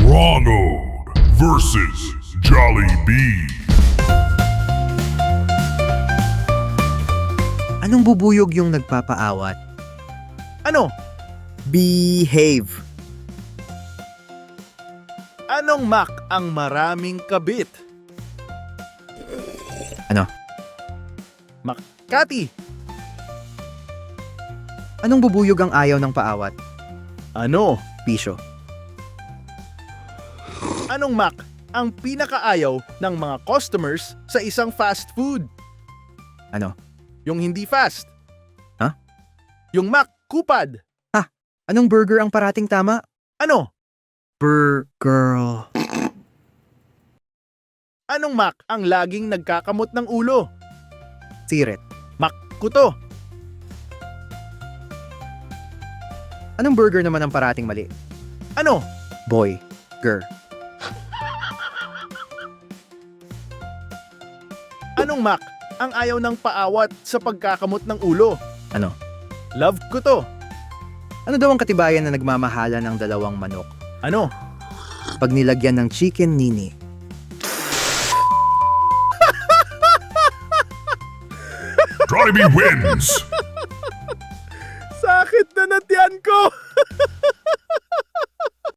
Ronald versus Jollibee. Anong bubuyog yung nagpapaawat? Ano? Behave. Anong Mac ang maraming kabit? Ano? Makati. Anong bubuyog ang ayaw ng paawat? Ano? Pisyo. Anong Mac ang pinakaayaw ng mga customers sa isang fast food? Ano? Yung hindi fast. Ha? Yung Mac kupad. Anong burger ang parating tama? Ano? Burger. Anong Mac ang laging nagkakamot ng ulo? Siret. Mac kuto. Anong burger naman ang parating mali? Ano? Boy. Ger. Anong Mac ang ayaw ng paawat sa pagkakamot ng ulo? Ano? Love ko to. Ano daw ang katibayan na nagmamahala ng dalawang manok? Ano? Pag nilagyan ng chicken nini. Jollibee wins! Sakit na natiyan ko!